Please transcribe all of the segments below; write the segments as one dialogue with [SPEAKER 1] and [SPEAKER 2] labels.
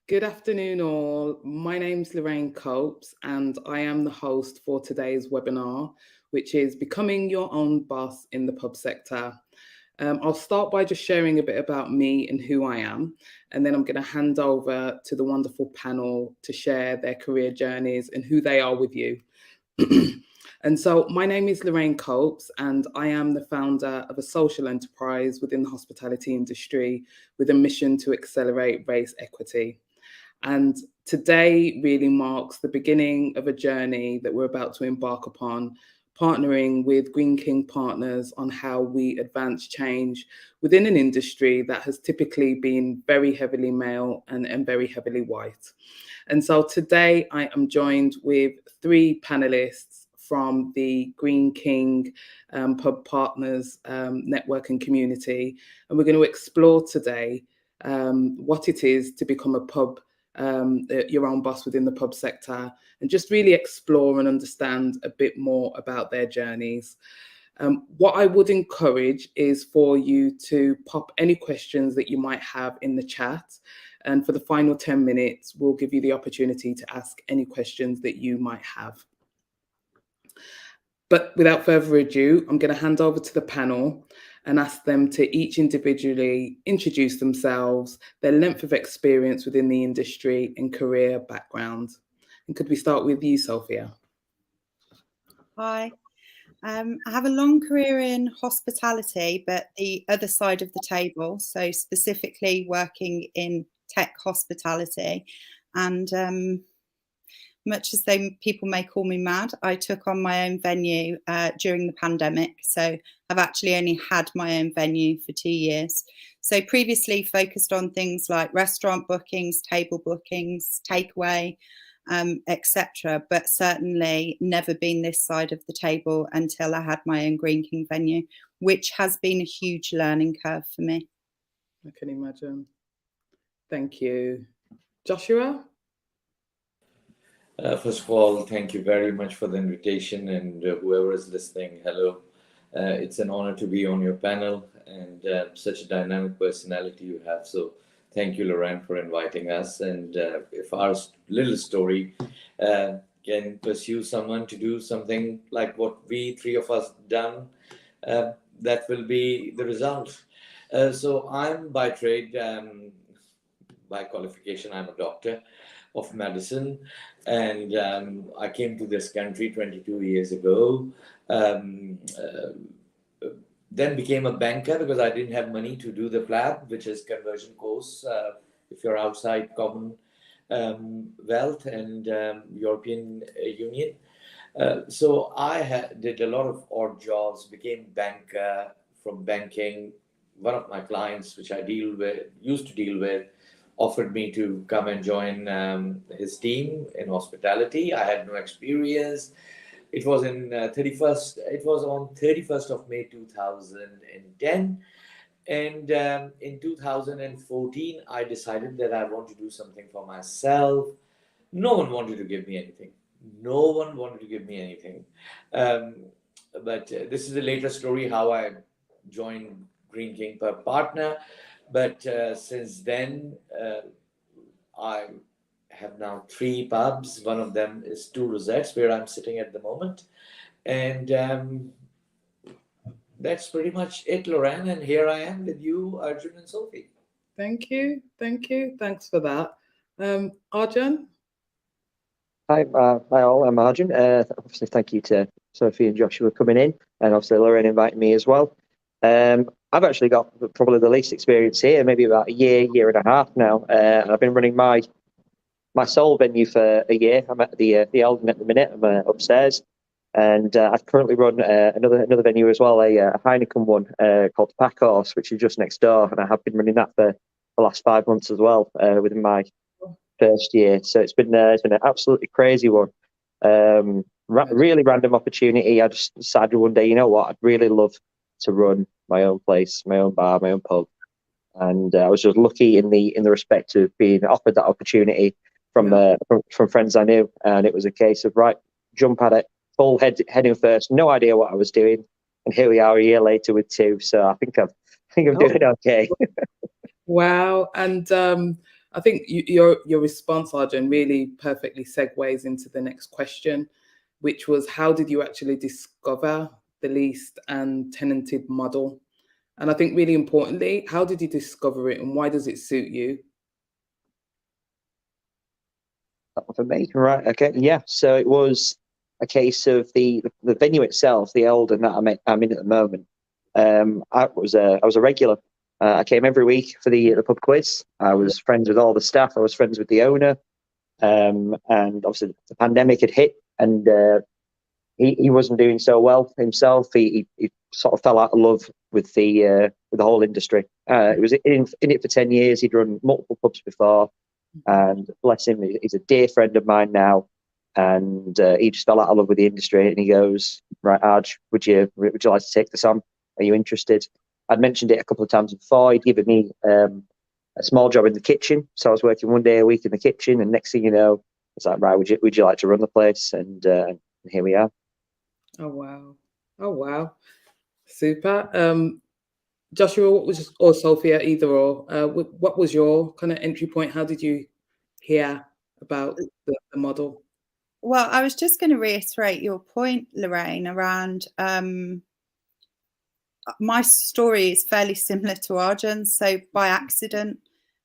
[SPEAKER 1] Good afternoon, all. My name's Lorraine Copes, and I am the host for today's webinar, which is Becoming Your Own Boss in the Pub Sector. I'll start by just sharing a bit about me and who I am, and then I'm going to hand over to the wonderful panel to share their career journeys and who they are with you. And so my name is Lorraine Copes, and I am the founder of a social enterprise within the hospitality industry with a mission to accelerate race equity. And today really marks the beginning of a journey that we're about to embark upon, partnering with Greene King partners on how we advance change within an industry that has typically been very heavily male and very heavily white. And so today I am joined with three panelists from the Greene King Pub Partners network and community. And we're going to explore today what it is to become a pub, your own boss within the pub sector, and just really explore and understand a bit more about their journeys. What I would encourage is for you to pop any questions that you might have in the chat. And for the final 10 minutes, we'll give you the opportunity to ask any questions that you might have. But without further ado, I'm going to hand over to the panel and ask them to each individually introduce themselves, their length of experience within the industry and career background. And could we start with you, Sophia?
[SPEAKER 2] Hi. I have a long career in hospitality, but the other side of the table, so specifically working in tech hospitality. And much as people may call me mad, I took on my own venue during the pandemic. So I've actually only had my own venue for 2 years. So previously focused on things like restaurant bookings, table bookings, takeaway, etc. But certainly never been this side of the table until I had my own Greene King venue, which has been a huge learning curve for me.
[SPEAKER 1] I can imagine. Thank you. Joshua?
[SPEAKER 3] First of all, thank you very much for the invitation, and whoever is listening, hello. It's an honor to be on your panel, and such a dynamic personality you have. So thank you, Lorraine, for inviting us. And if our little story can pursue someone to do something like what we three of us done, that will be the result. So I'm by trade, by qualification, I'm a doctor of medicine, and I came to this country 22 years ago. Then became a banker because I didn't have money to do the PLAB, which is conversion course if you're outside Commonwealth and European Union. So I did a lot of odd jobs, became banker. From banking, one of my clients, which I used to deal with, offered me to come and join his team in hospitality. I had no experience. It was on 31st of May 2010. And in 2014, I decided that I want to do something for myself. No one wanted to give me anything. But this is a later story how I joined Greene King per partner. But since then, I have now 3 pubs. One of them is 2 Rosettes, where I'm sitting at the moment. And that's pretty much it, Lorraine. And here I am with you, Arjun and Sophie.
[SPEAKER 1] Thank you. Thanks for that. Arjun?
[SPEAKER 4] Hi all, I'm Arjun. Obviously, thank you to Sophie and Joshua coming in, and obviously Lorraine inviting me as well. I've actually got probably the least experience here, maybe about a year and a half now. I've been running my sole venue for a year. I'm at the Eldon at the minute. I'm upstairs, and I currently run another venue as well, a Heineken one called the Pack Horse, which is just next door, and I have been running that for the last 5 months as well within my first year. So it's been an absolutely crazy one. Really random opportunity. I just decided one day, you know what, I'd really love to run my own place, my own bar, my own pub, and I was just lucky in the respect of being offered that opportunity from friends I knew, and it was a case of right, jump at it, full heading first, no idea what I was doing, and here we are a year later with 2. So I think I'm doing okay.
[SPEAKER 1] Wow. And I think your response, Arjun, really perfectly segues into the next question, which was how did you actually discover the leased and tenanted model? And I think really importantly, how did you discover it and why does it suit you?
[SPEAKER 4] That one for me, right? Okay, yeah. So it was a case of the venue itself, the Eldon that I'm in at the moment. I was a regular. I came every week for the pub quiz. I was friends with all the staff. I was friends with the owner. And obviously the pandemic had hit, and he wasn't doing so well himself. He sort of fell out of love with the whole industry. He was in it for 10 years. He'd run multiple pubs before, and bless him, he's a dear friend of mine now. And he just fell out of love with the industry. And he goes, "Right, Arj, would you like to take this on? Are you interested?" I'd mentioned it a couple of times before. He'd given me a small job in the kitchen, so I was working one day a week in the kitchen. And next thing you know, it's like, "Right, would you like to run the place?" And here we are.
[SPEAKER 1] Oh wow. Oh wow. Super. Joshua, or Sophia, either or, what was your kind of entry point? How did you hear about the model?
[SPEAKER 2] Well, I was just going to reiterate your point, Lorraine, around my story is fairly similar to Arjun's. So by accident,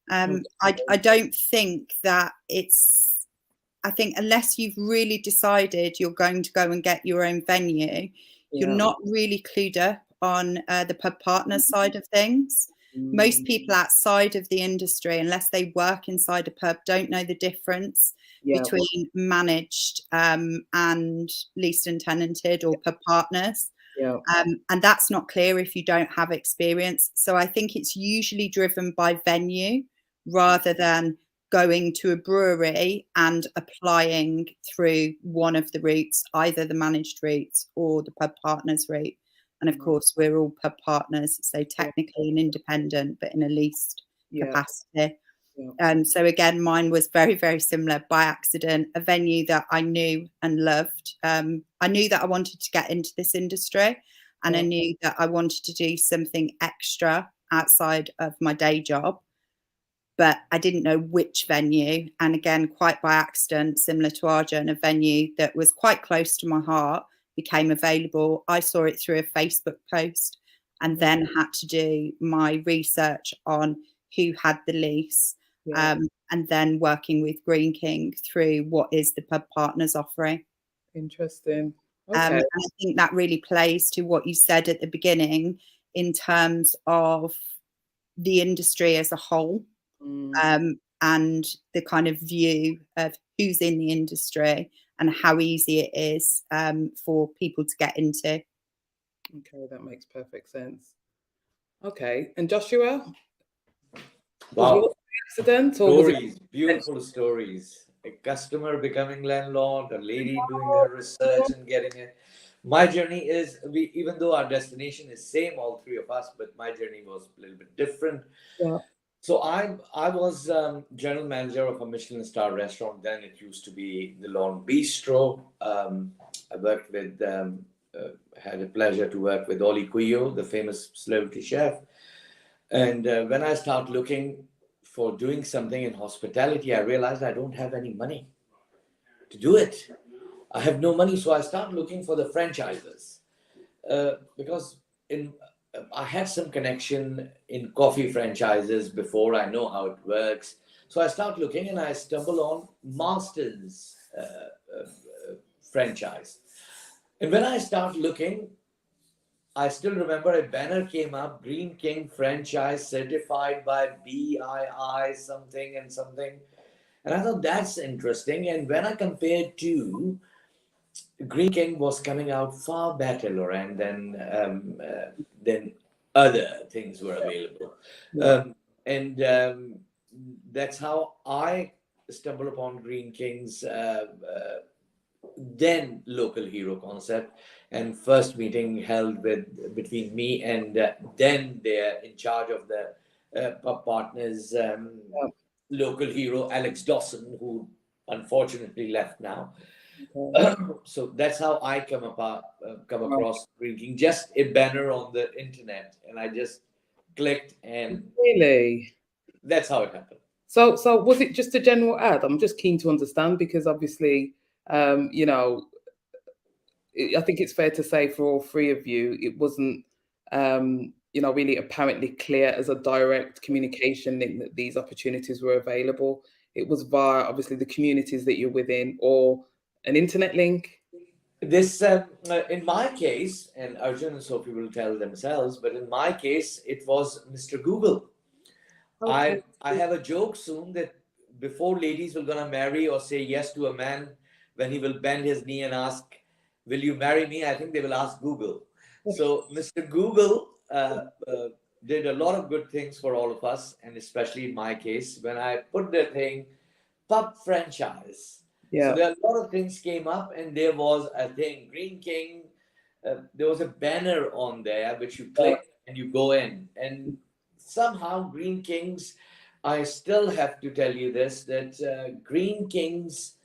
[SPEAKER 2] I don't think that I think unless you've really decided you're going to go and get your own venue, you're not really clued up on the pub partner side of things. Most people outside of the industry, unless they work inside a pub, don't know the difference between managed and leased and tenanted or pub partners. And that's not clear if you don't have experience. So I think it's usually driven by venue rather than going to a brewery and applying through one of the routes, either the managed routes or the pub partners route. And of course, we're all pub partners, so technically an independent, but in a leased capacity. So again, mine was very, very similar by accident, a venue that I knew and loved. I knew that I wanted to get into this industry, and I knew that I wanted to do something extra outside of my day job, but I didn't know which venue. And again, quite by accident, similar to Arjun, a venue that was quite close to my heart became available. I saw it through a Facebook post and then had to do my research on who had the lease. And then working with Greene King through what is the pub partners offering.
[SPEAKER 1] Interesting.
[SPEAKER 2] Okay. And I think that really plays to what you said at the beginning in terms of the industry as a whole, and the kind of view of who's in the industry and how easy it is for people to get into.
[SPEAKER 1] Okay, that makes perfect sense. Okay, and Joshua?
[SPEAKER 3] Wow.
[SPEAKER 1] Accident or
[SPEAKER 3] stories, beautiful stories. A customer becoming landlord, a lady doing her research and getting it. My journey is, even though our destination is same, all three of us, but my journey was a little bit different. So I was general manager of a Michelin star restaurant. Then it used to be the Lawn Bistro. I worked with, had the pleasure to work with Oli Cuyo, the famous celebrity chef. And when I start looking for doing something in hospitality, I realized I don't have any money to do it. I have no money, so I start looking for the franchisers because I had some connection in coffee franchises before. I know how it works. So I start looking and I stumble on Master's franchise. And when I start looking, I still remember a banner came up, Greene King franchise certified by BII something and something. And I thought that's interesting. And when I compared to Greene King was coming out far better, Lorraine, than other things were available. That's how I stumbled upon Greene King's then local hero concept, and first meeting held between me and then they're in charge of the pub partners, local hero Alex Dawson, who unfortunately left now. So that's how I come across Greene King, just a banner on the internet, and I just clicked, and
[SPEAKER 1] really,
[SPEAKER 3] that's how it happened.
[SPEAKER 1] So was it just a general ad? I'm just keen to understand because obviously, you know, I think it's fair to say for all three of you, it wasn't, you know, really apparently clear as a direct communication link that these opportunities were available. It was via obviously the communities that you're within or an internet link.
[SPEAKER 3] This, in my case, and Arjun and Sophie will tell themselves, but in my case, it was Mr. Google.
[SPEAKER 1] Okay.
[SPEAKER 3] I have a joke soon that before ladies will gonna marry or say yes to a man, when he will bend his knee and ask, "Will you marry me?" I think they will ask Google. So Mr. Google did a lot of good things for all of us, and especially in my case, when I put the thing pub franchise. So
[SPEAKER 1] Yeah.
[SPEAKER 3] there are a lot of things came up, and there was a thing, Greene King. There was a banner on there which you click and you go in, and somehow Greene King's. I still have to tell you this that Greene King's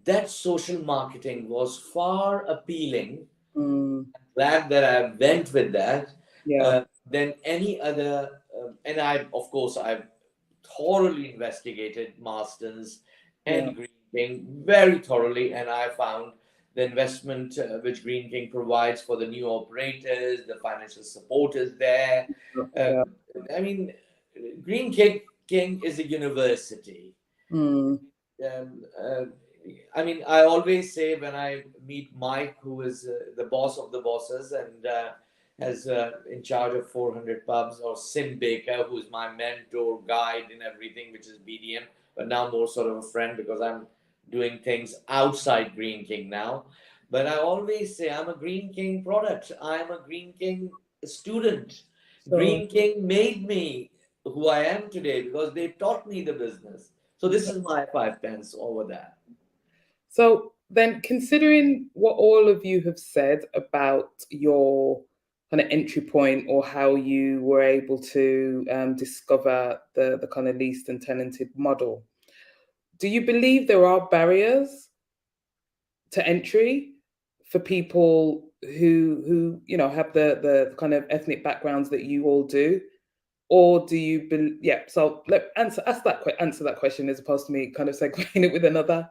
[SPEAKER 3] that social marketing was far appealing.
[SPEAKER 1] Mm,
[SPEAKER 3] Glad that I went with that
[SPEAKER 1] yeah.
[SPEAKER 3] than any other. And I, of course, I've thoroughly investigated Marston's
[SPEAKER 1] Yeah.
[SPEAKER 3] and Green King very thoroughly, and I found the investment which Green King provides for the new operators, the financial support is there.
[SPEAKER 1] Yeah.
[SPEAKER 3] I mean, King is a university.
[SPEAKER 1] Mm,
[SPEAKER 3] Um, uh, I mean, I always say when I meet Mike, who is the boss of the bosses and has in charge of 400 pubs, or Sim Baker, who's my mentor, guide, and everything, which is BDM, but now more sort of a friend because I'm doing things outside Green King now. But I always say I'm a Green King product. I'm a Green King student.
[SPEAKER 1] so
[SPEAKER 3] Green King made me who I am today because they taught me the business. So this is my 5 pence over that.
[SPEAKER 1] So then, considering what all of you have said about your kind of entry point or how you were able to discover the kind of leased and tenanted model, do you believe there are barriers to entry for people who you know have the kind of ethnic backgrounds that you all do? Or do you believe? Yeah. So let answer that question as opposed to me kind of segueing it with another.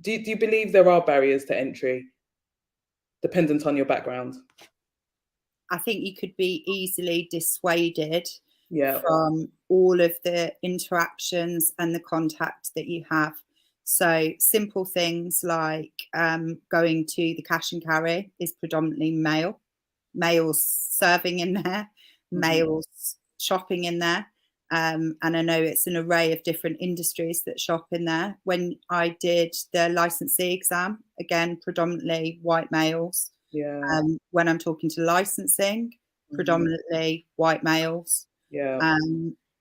[SPEAKER 1] Do you believe there are barriers to entry dependent on your background?
[SPEAKER 2] I think you could be easily dissuaded
[SPEAKER 1] Yeah.
[SPEAKER 2] from all of the interactions and the contact that you have. So simple things like going to the cash and carry is predominantly male, males serving in there, males shopping in there. And I know it's an array of different industries that shop in there. When I did the licensee exam, again, predominantly white males.
[SPEAKER 1] Yeah.
[SPEAKER 2] When I'm talking to licensing, predominantly white males.
[SPEAKER 1] Yeah.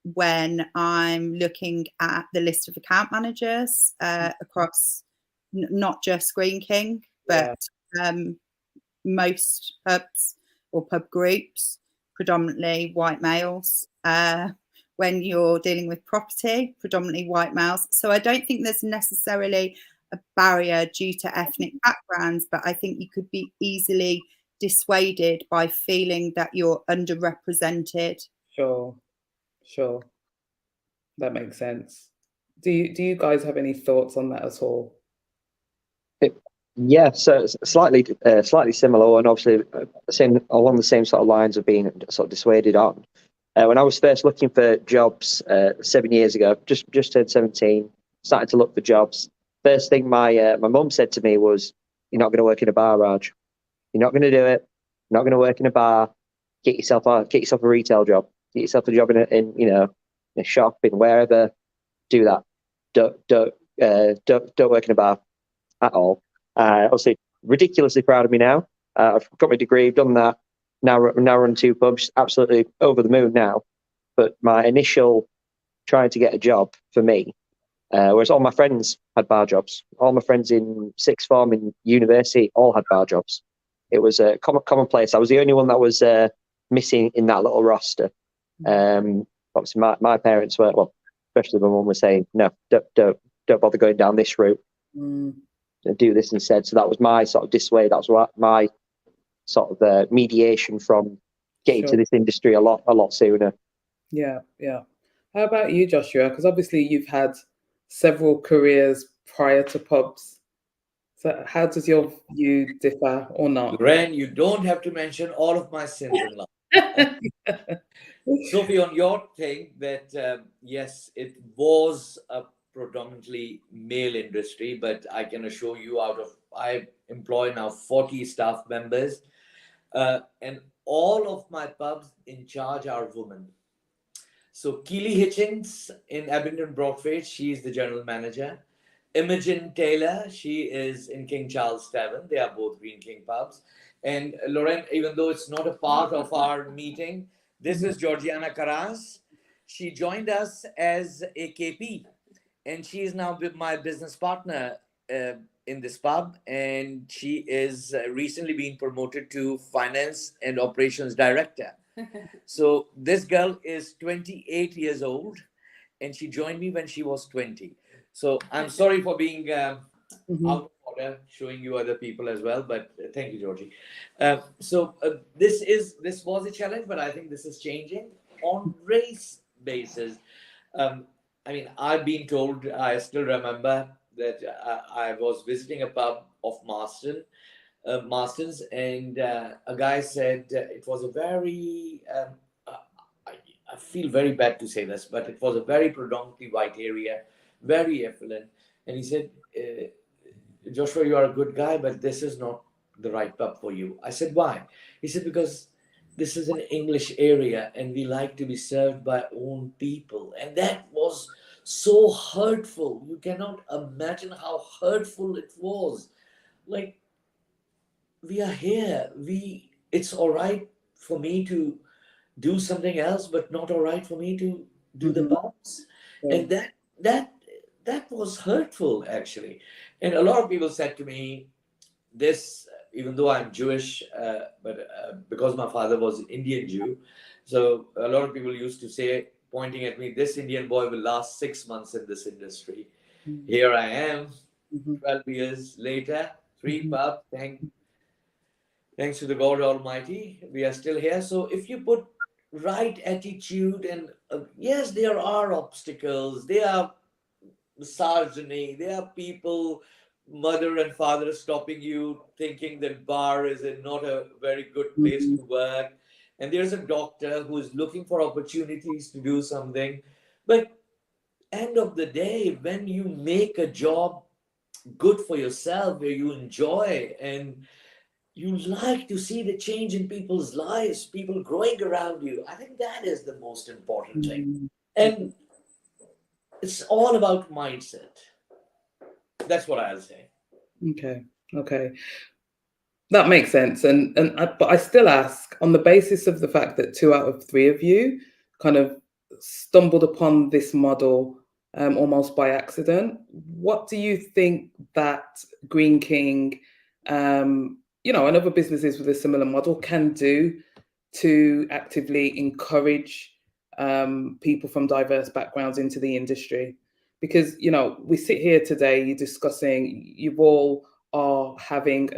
[SPEAKER 2] When I'm looking at the list of account managers across not just Greene King, but most pubs or pub groups, predominantly white males. When you're dealing with property, predominantly white males. So I don't think there's necessarily a barrier due to ethnic backgrounds, but I think you could be easily dissuaded by feeling that you're underrepresented.
[SPEAKER 1] Sure. Sure. That makes sense. Do you guys have any thoughts on that at all?
[SPEAKER 4] Yeah, so it's slightly similar, and obviously same along the same sort of lines of being sort of dissuaded on. When I was first looking for jobs 7 years ago, just turned 17, started to look for jobs. First thing my mum said to me was, "You're not going to work in a bar, Raj. You're not going to do it. You're not going to work in a bar. Get yourself a retail job. Get yourself a job in in a shop, in wherever. Do that. Don't work in a bar at all." Obviously, ridiculously proud of me now. I've got my degree, done that. Now run 2 pubs, absolutely over the moon now. But my initial trying to get a job for me, whereas all my friends had bar jobs, all my friends in sixth form in university all had bar jobs. It was a commonplace. I was the only one that was missing in that little roster. Obviously, my parents were, well, especially my mum was saying, no, don't bother going down this route. Do this instead. So that was my sort of dissuade. That was my sort of mediation from getting to this industry a lot sooner.
[SPEAKER 1] Yeah, yeah. How about you, Joshua? Because obviously you've had several careers prior to pubs. So how does your view differ or not?
[SPEAKER 3] Ren, you don't have to mention all of my sins in life. Sophie, on your thing that yes, it was a predominantly male industry, but I can assure you, I employ now 40 staff members, and all of my pubs in charge are women. So Keely Hitchens in Abingdon Broadway, she is the general manager. Imogen Taylor, she is in King Charles Tavern. They are both Greene King pubs. And Lauren, even though it's not a part of our meeting, this is Georgiana Carras. She joined us as a KP, and she is now my business partner in this pub. And she is recently being promoted to finance and operations director. So this girl is 28 years old, and she joined me when she was 20. So I'm sorry for being out of order, showing you other people as well. But thank you, Georgie. This was a challenge, but I think this is changing on race basis. I mean, I've been told. I still remember that I was visiting a pub of Marston's, and a guy said it was a very. I feel very bad to say this, but it was a very predominantly white area, very affluent. And he said, Joshua, you are a good guy, but this is not the right pub for you. I said, why? He said, because this is an English area and we like to be served by own people. And that was so hurtful. You cannot imagine how hurtful it was. Like, we are here. It's all right for me to do something else, but not all right for me to do the pubs. And that was hurtful, actually. And a lot of people said to me, this, even though I'm Jewish, but because my father was an Indian Jew, so a lot of people used to say, pointing at me, this Indian boy will last 6 months in this industry. Here I am, 12 years later, 3 pubs, thanks to the God Almighty, we are still here. So if you put right attitude, and yes, there are obstacles, there are misogyny, there are people, mother and father stopping you, thinking that bar is not a very good place to work. And there's a doctor who is looking for opportunities to do something. But end of the day, when you make a job good for yourself, where you enjoy and you like to see the change in people's lives, people growing around you, I think that is the most important thing. And it's all about mindset. That's what I'll say.
[SPEAKER 1] Okay. That makes sense. But I still ask, on the basis of the fact that 2 out of 3 of you kind of stumbled upon this model almost by accident, what do you think that Greene King, and other businesses with a similar model can do to actively encourage people from diverse backgrounds into the industry? Because, we sit here today discussing, you've all are having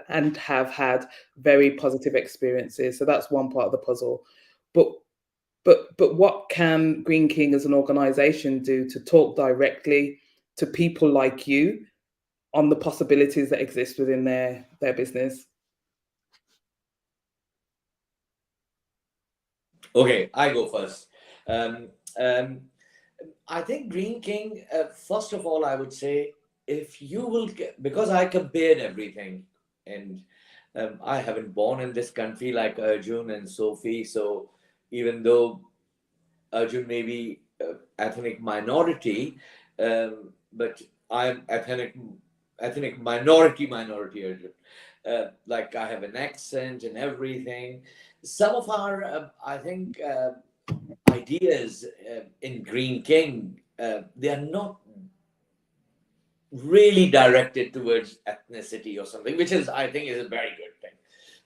[SPEAKER 1] and have had very positive experiences. So that's one part of the puzzle. But what can Greene King as an organization do to talk directly to people like you on the possibilities that exist within their business?
[SPEAKER 3] Okay, I go first. I think Greene King, first of all, I would say, if you will because I compared everything, and I haven't born in this country like Arjun and Sophie. So even though Arjun may be ethnic minority, but I'm ethnic minority Arjun. Like, I have an accent and everything. Some of our, I think, ideas in Greene King, they are not really directed towards ethnicity or something, which is, I think, is a very good thing.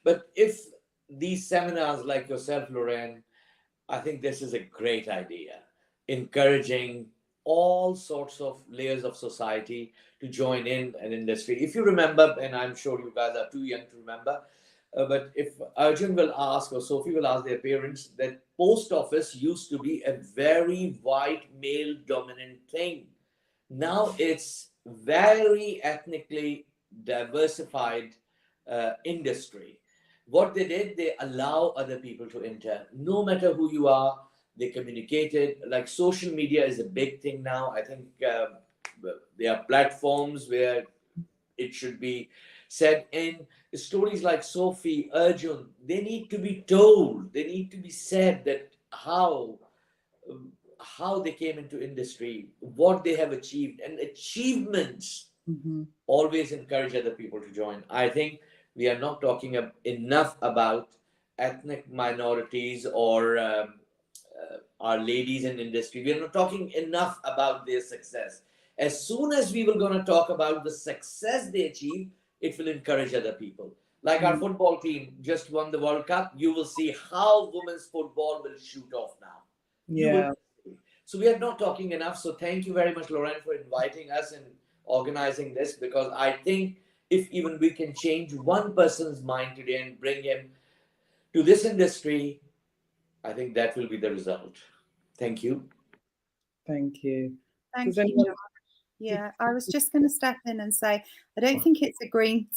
[SPEAKER 3] But if these seminars like yourself, Lorraine, I think this is a great idea, encouraging all sorts of layers of society to join in an industry. If you remember, and I'm sure you guys are too young to remember, but if Arjun will ask or Sophie will ask their parents, that post office used to be a very white male dominant thing. Now it's very ethnically diversified industry. What they did, they allow other people to enter, no matter who you are. They communicated. Like social media is a big thing now. I think there are platforms where it should be said. In stories like Sophie, Arjun, they need to be told. They need to be said that how they came into industry, what they have achieved, and achievements always encourage other people to join. I think we are not talking enough about ethnic minorities or our ladies in industry. We are not talking enough about their success. As soon as we were going to talk about the success they achieve, it will encourage other people. Like our football team just won the World Cup. You will see how women's football will shoot off now. You will see. So we are not talking enough. So thank you very much, Lorraine, for inviting us and organizing this, because I think if even we can change one person's mind today and bring him to this industry, I think that will be the result. Thank you.
[SPEAKER 1] Thank you.
[SPEAKER 2] Thank
[SPEAKER 1] Does
[SPEAKER 2] you,
[SPEAKER 1] anyone-
[SPEAKER 2] Josh. Yeah, I was just going to step in and say, I don't think it's a Greene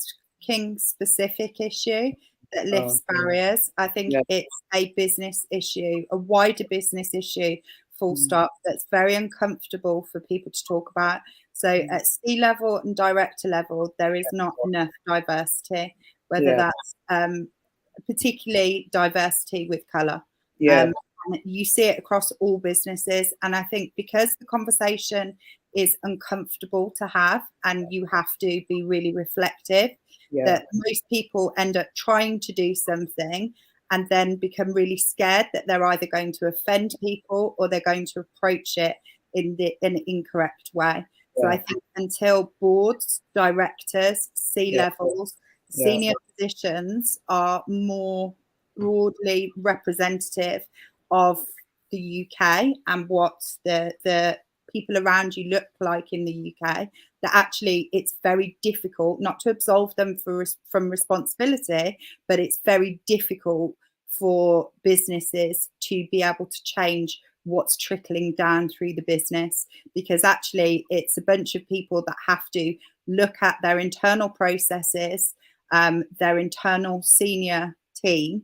[SPEAKER 2] King specific issue that lifts barriers. I think it's a business issue, a wider business issue, full stop, that's very uncomfortable for people to talk about. So at C-level and director level, there is not enough diversity, whether that's particularly diversity with colour. And you see it across all businesses. And I think because the conversation is uncomfortable to have and you have to be really reflective, that most people end up trying to do something and then become really scared that they're either going to offend people or they're going to approach it in an incorrect way. So I think until boards, directors, C-levels, senior positions are more broadly representative of the UK and what the people around you look like in the UK, that actually it's very difficult, not to absolve them from responsibility, but it's very difficult for businesses to be able to change what's trickling down through the business, because actually it's a bunch of people that have to look at their internal processes, their internal senior team,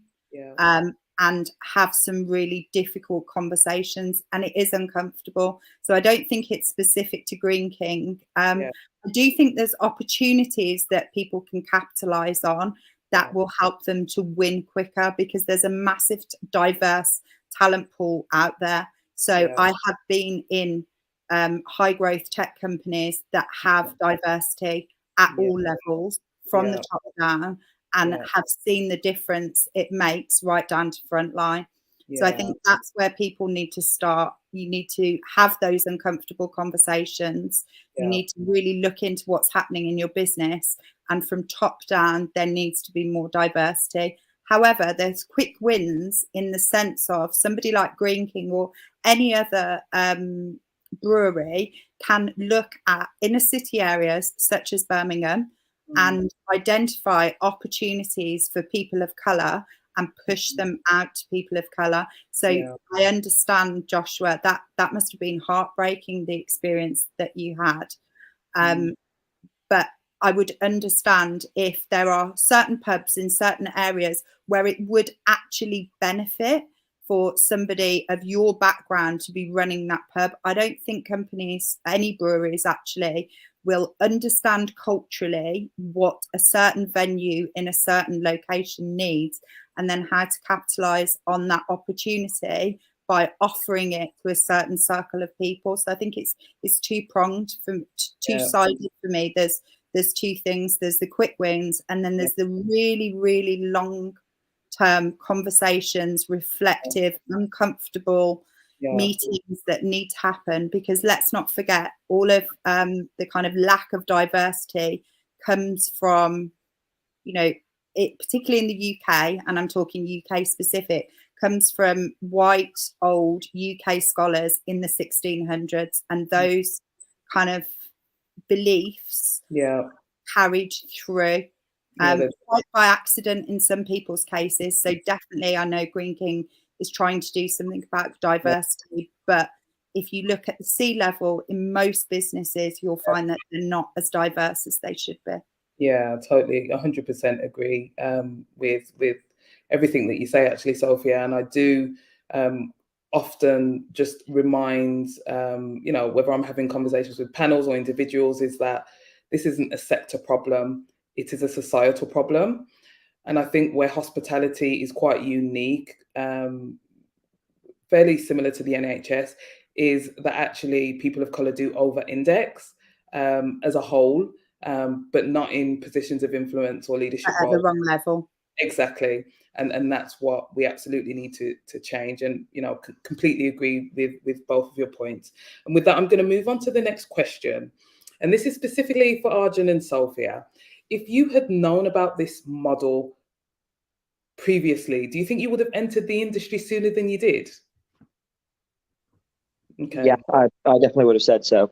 [SPEAKER 2] and have some really difficult conversations, and it is uncomfortable. So I don't think it's specific to Greene King. I do think there's opportunities that people can capitalize on that will help them to win quicker, because there's a massive diverse talent pool out there. So I have been in high growth tech companies that have diversity at all levels, from the top down, and have seen the difference it makes right down to frontline. So I think that's where people need to start. You need to have those uncomfortable conversations. You need to really look into what's happening in your business. And from top down, there needs to be more diversity. However, there's quick wins in the sense of somebody like Greene King or any other brewery can look at inner city areas such as Birmingham and identify opportunities for people of colour and push them out to people of colour. So I understand, Joshua, that must have been heartbreaking, the experience that you had. But I would understand if there are certain pubs in certain areas where it would actually benefit for somebody of your background to be running that pub. I don't think companies, any breweries actually, will understand culturally what a certain venue in a certain location needs, and then how to capitalise on that opportunity by offering it to a certain circle of people. So I think it's two-pronged, two-sided for me. There's two things. There's the quick wins, and then there's the really, really long-term conversations, reflective, uncomfortable meetings that need to happen, because let's not forget, all of the kind of lack of diversity comes from, it, particularly in the UK, and I'm talking UK specific, comes from white old UK scholars in the 1600s, and those kind of beliefs carried through quite by accident in some people's cases. So definitely, I know Greene King is trying to do something about diversity, but if you look at the C-level in most businesses, you'll find that they're not as diverse as they should be.
[SPEAKER 1] Yeah, totally, 100% agree with everything that you say, actually, Sophia. And I do often just remind, whether I'm having conversations with panels or individuals, is that this isn't a sector problem, it is a societal problem. And I think where hospitality is quite unique, fairly similar to the NHS, is that actually people of colour do over-index as a whole, but not in positions of influence or leadership
[SPEAKER 2] At the wrong level.
[SPEAKER 1] Exactly. And that's what we absolutely need to change. And, completely agree with both of your points. And with that, I'm going to move on to the next question. And this is specifically for Arjun and Sophia. If you had known about this model previously, do you think you would have entered the industry sooner than you did? Okay.
[SPEAKER 4] Yeah, I definitely would have said so.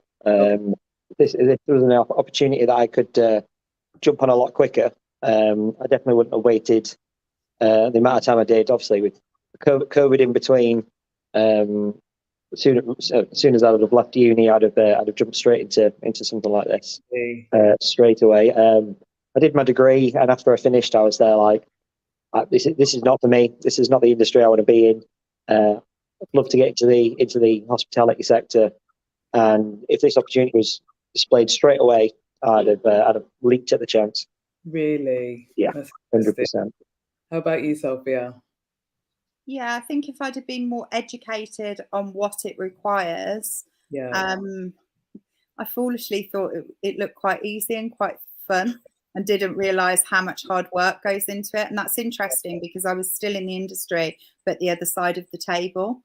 [SPEAKER 4] This was an opportunity that I could jump on a lot quicker. I definitely wouldn't have waited the amount of time I did. Obviously, with COVID in between, as soon as I would have left uni, I'd have jumped straight into something like this straight away. I did my degree, and after I finished, I was there like, this is not for me. This is not the industry I want to be in. I'd love to get into the hospitality sector, and if this opportunity was displayed straight away, I'd have leaped at the chance.
[SPEAKER 1] Really?
[SPEAKER 4] Yeah, 100%.
[SPEAKER 1] How about you, Sophia?
[SPEAKER 2] Yeah, I think if I'd have been more educated on what it requires, I foolishly thought it looked quite easy and quite fun, and didn't realise how much hard work goes into it. And that's interesting because I was still in the industry, but the other side of the table.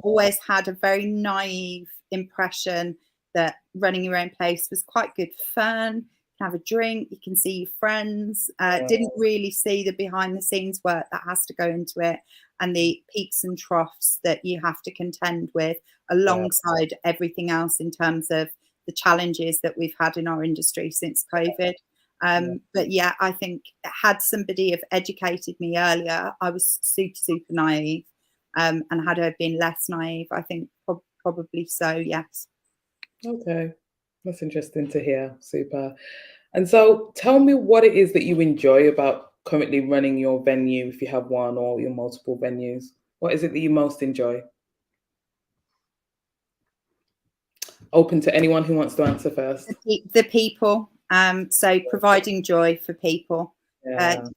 [SPEAKER 2] Always had a very naive impression that running your own place was quite good fun. You can have a drink, you can see your friends. Didn't really see the behind the scenes work that has to go into it, and the peaks and troughs that you have to contend with alongside everything else in terms of the challenges that we've had in our industry since COVID. But yeah, I think had somebody have educated me earlier, I was super naive. And had I been less naive, I think probably so, yes.
[SPEAKER 1] Okay, that's interesting to hear. Super. And so tell me what it is that you enjoy about currently running your venue, if you have one or your multiple venues. What is it that you most enjoy? Open to anyone who wants to answer first.
[SPEAKER 2] The people. So providing joy for people.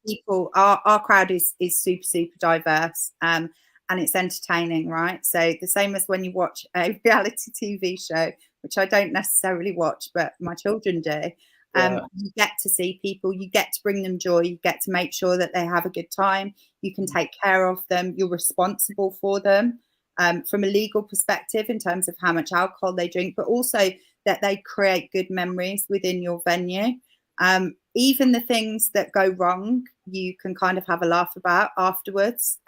[SPEAKER 2] People, our crowd is super diverse, and it's entertaining, right? So the same as when you watch a reality TV show, which I don't necessarily watch, but my children do. You get to see people, you get to bring them joy, you get to make sure that they have a good time, you can take care of them, you're responsible for them from a legal perspective in terms of how much alcohol they drink, but also that they create good memories within your venue. Even the things that go wrong, you can kind of have a laugh about afterwards.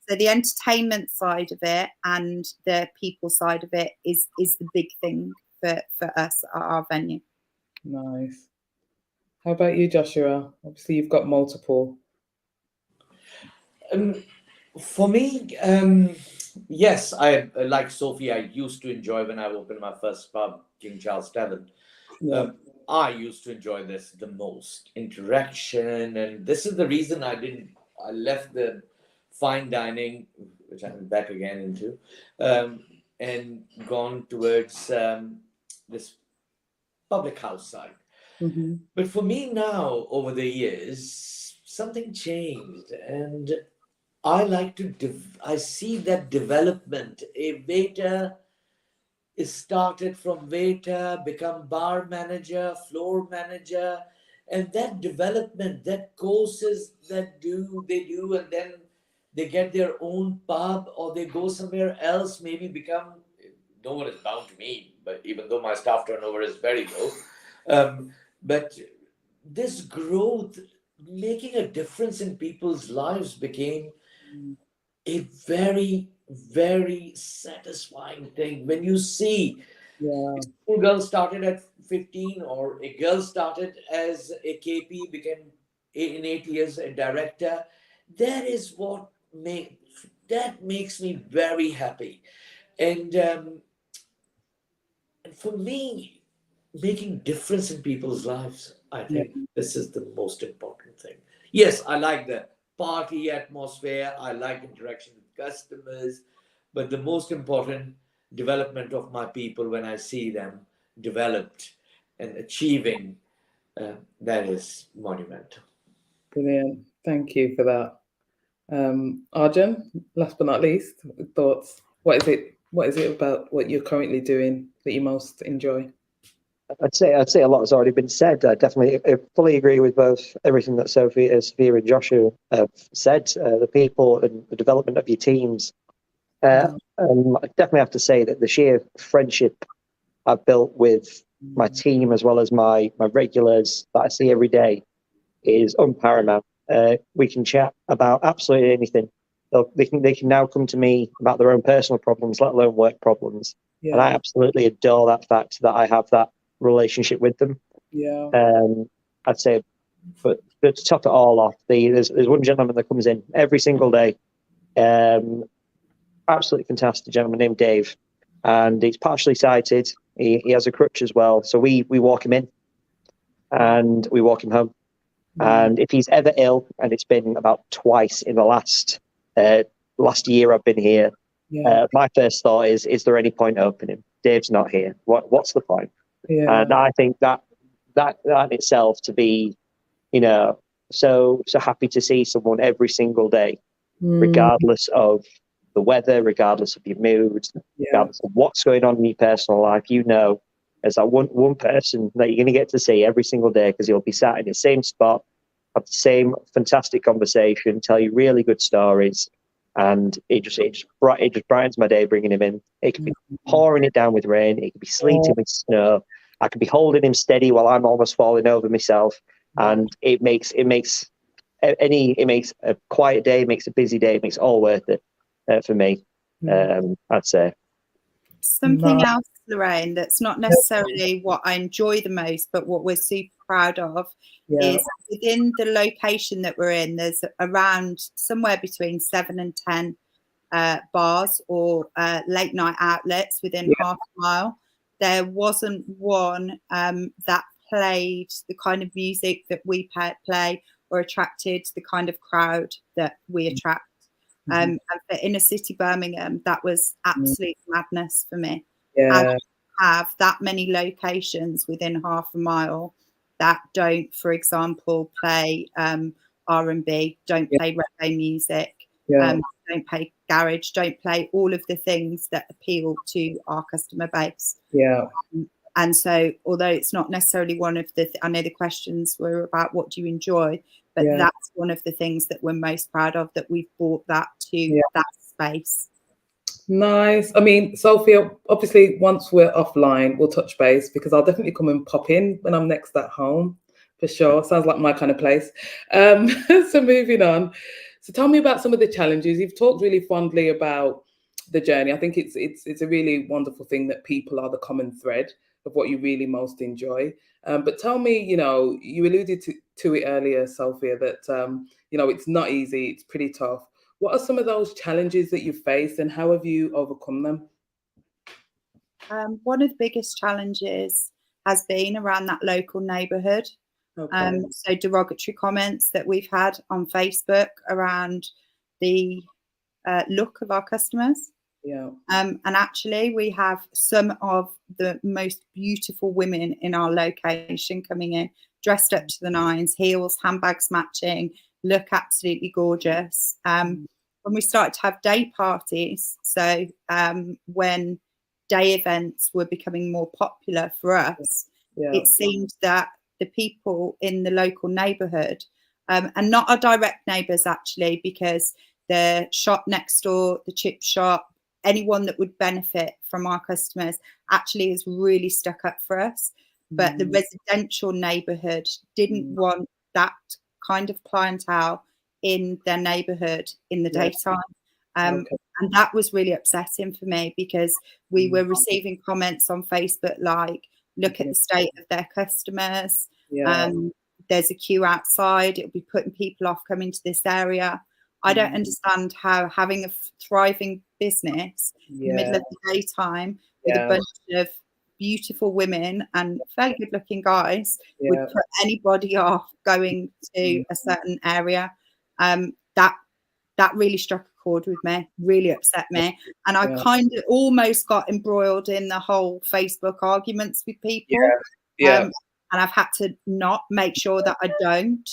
[SPEAKER 2] So the entertainment side of it and the people side of it is the big thing for us at our venue.
[SPEAKER 1] Nice. How about you, Joshua? Obviously, you've got multiple.
[SPEAKER 3] For me, yes, I like Sophie. I used to enjoy when I opened my first pub, King Charles Tavern. I used to enjoy this the most, interaction, and this is the reason I left the fine dining, which I'm back again into, and gone towards this public house side. But for me now, over the years, something changed, and I like to. I see that development. A waiter is started from waiter, become bar manager, floor manager, and that development, that courses they do, and then they get their own pub or they go somewhere else, maybe become. No one is bound to me, but even though my staff turnover is very low, but this growth, making a difference in people's lives, became a very satisfying thing. When you see a school girl started at 15, or a girl started as a KP, became in 8 years a director, that is what makes me very happy. And for me, making difference in people's lives, I think this is the most important thing. Yes, I like the party atmosphere, I like interaction with customers, but the most important development of my people, when I see them developed and achieving, that is monumental.
[SPEAKER 1] Brilliant. Thank you for that. Arjun, last but not least, thoughts. What is it about what you're currently doing that you most enjoy?
[SPEAKER 4] I'd say a lot has already been said. I definitely fully agree with both everything that Sophia and Joshua have said. The people and the development of your teams. I definitely have to say that the sheer friendship I've built with my team, as well as my regulars that I see every day, is unparamount. We can chat about absolutely anything. They can now come to me about their own personal problems, let alone work problems. And I absolutely adore that fact that I have that relationship with them. I'd say, but to top it all off, there's one gentleman that comes in every single day. Absolutely fantastic gentleman named Dave, and he's partially sighted. He has a crutch as well, so we walk him in and we walk him home. And if he's ever ill, and it's been about twice in the last year I've been here, my first thought is there any point opening? Dave's not here. What's the point? And I think that in itself, to be, so happy to see someone every single day, regardless of the weather, regardless of your mood, regardless of what's going on in your personal life, as that one person that you're going to get to see every single day, because you'll be sat in the same spot, have the same fantastic conversation, tell you really good stories, and it just brightens my day bringing him in. It could be pouring it down with rain, it could be sleeting with snow. I could be holding him steady while I'm almost falling over myself, and it makes a quiet day, it makes a busy day, it makes it all worth it for me. I'd say.
[SPEAKER 2] Something else, Lorraine, that's not necessarily what I enjoy the most, but what we're super proud of is within the location that we're in, there's around somewhere between 7 and 10 bars or late night outlets within half a mile. There wasn't one that played the kind of music that we play or attracted the kind of crowd that we attract. And for inner city Birmingham, that was absolute madness for me. And have that many locations within half a mile that don't, for example, play R&B, don't play reggae music, don't play garage, don't play all of the things that appeal to our customer base. And so, although it's not necessarily one of the, I know the questions were about what do you enjoy, but that's one of the things that we're most proud of, that we've brought that to that space.
[SPEAKER 1] Nice. I mean, Sophia, obviously, once we're offline, we'll touch base, because I'll definitely come and pop in when I'm next at home, for sure. Sounds like my kind of place. So moving on. So tell me about some of the challenges. You've talked really fondly about the journey. I think it's a really wonderful thing that people are the common thread of what you really most enjoy. But tell me, you alluded to it earlier, Sophia, that, it's not easy. It's pretty tough. What are some of those challenges that you faced, and how have you overcome them?
[SPEAKER 2] One of the biggest challenges has been around that local neighbourhood. So derogatory comments that we've had on Facebook around the look of our customers. And actually, we have some of the most beautiful women in our location coming in, dressed up to the nines, heels, handbags matching, look absolutely gorgeous. When we started to have day parties, so when day events were becoming more popular for us, it seemed that the people in the local neighbourhood, and not our direct neighbours actually, because the shop next door, the chip shop, anyone that would benefit from our customers actually has really stuck up for us. But the residential neighbourhood didn't want that kind of clientele in their neighbourhood in the daytime. And that was really upsetting for me, because we were receiving comments on Facebook like, look at the state of their customers. there's a queue outside. It'll be putting people off coming to this area. I don't understand how having a thriving business in the middle of the daytime with a bunch of beautiful women and fairly good looking guys would put anybody off going to a certain area. That really struck a chord with me, really upset me. And I kind of almost got embroiled in the whole Facebook arguments with people. And I've had to not make sure that I don't.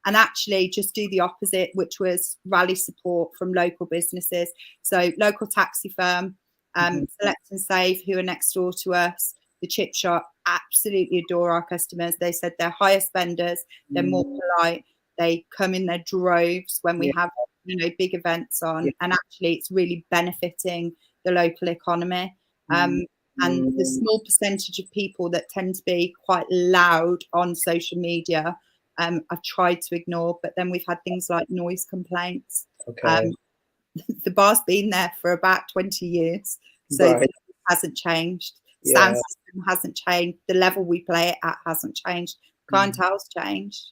[SPEAKER 2] And actually just do the opposite, which was rally support from local businesses. So local taxi firm, Select and Save, who are next door to us, the chip shop, absolutely adore our customers. They said they're higher spenders, they're more polite, they come in their droves when we have, you know, big events on, and actually it's really benefiting the local economy. And the small percentage of people that tend to be quite loud on social media, I've tried to ignore, but then we've had things like noise complaints. The bar's been there for about 20 years, so it hasn't changed. Sound system hasn't changed. The level we play it at hasn't changed. Clientele's changed.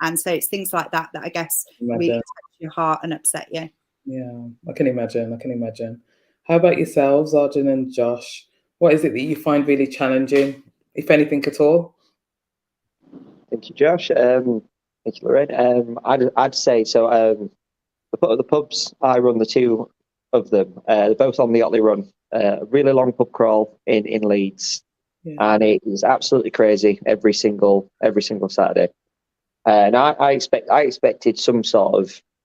[SPEAKER 2] And so it's things like that that I guess really touch your heart and upset you.
[SPEAKER 1] Yeah, I can imagine. I can imagine. How about yourselves, Arjun and Josh? What is it that you find really challenging, if anything at all?
[SPEAKER 4] Thank you, Josh. Thank you, Lorraine. I'd say so. The pubs I run, the two of them, they're both on the Otley Run. A really long pub crawl in Leeds, and it is absolutely crazy every single Saturday. And I expected some sort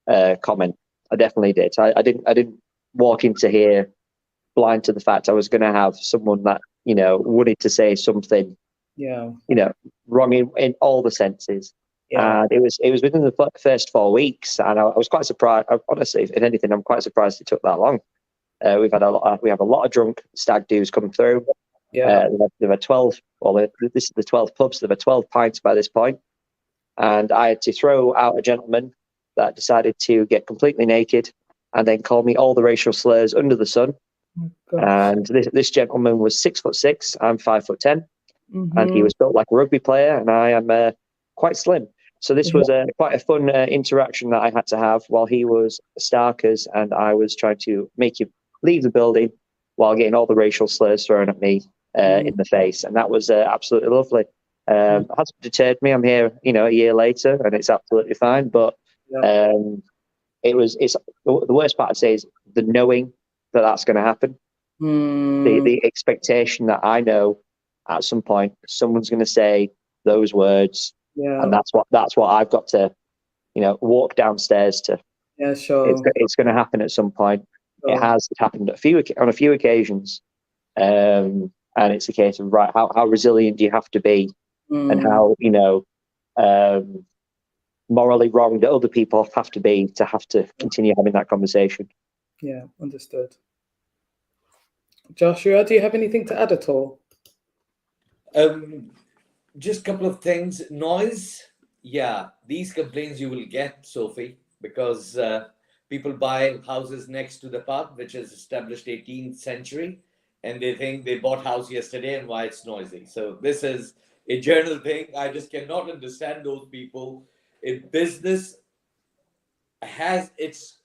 [SPEAKER 4] of comment. I definitely did. I didn't walk into here blind to the fact I was going to have someone that, you know, wanted to say something, you know, wrong in all the senses. And it was within the first 4 weeks, and I was quite surprised. Honestly, if anything, I'm quite surprised it took that long. We have a lot of drunk stag do's come through. There were 12. Well, this is the 12th pub, so there were 12 pints by this point. And I had to throw out a gentleman that decided to get completely naked and then call me all the racial slurs under the sun. And this gentleman was 6'6". I'm 5'10", and he was built like a rugby player, and I am quite slim. So this was quite a fun interaction that I had to have while he was starkers, and I was trying to make him leave the building while getting all the racial slurs thrown at me in the face, and that was absolutely lovely. It hasn't deterred me. I'm here, you know, a year later, and it's absolutely fine. But it's the worst part I'd say is the knowing that that's going to happen. The expectation that I know at some point someone's going to say those words, and that's what I've got to, you know, walk downstairs to. It's going to happen at some point. It has happened on a few occasions, and it's a case of how resilient do you have to be, and how, you know, morally wrong that other people have to be to continue having that conversation.
[SPEAKER 1] Yeah, understood. Joshua, do you have anything to add at all?
[SPEAKER 3] Just a couple of things. Noise. Yeah, these complaints you will get, Sophie, because people buy houses next to the pub, which is established 18th century, and they think they bought house yesterday and why it's noisy. So this is a general thing. I just cannot understand those people. A business has its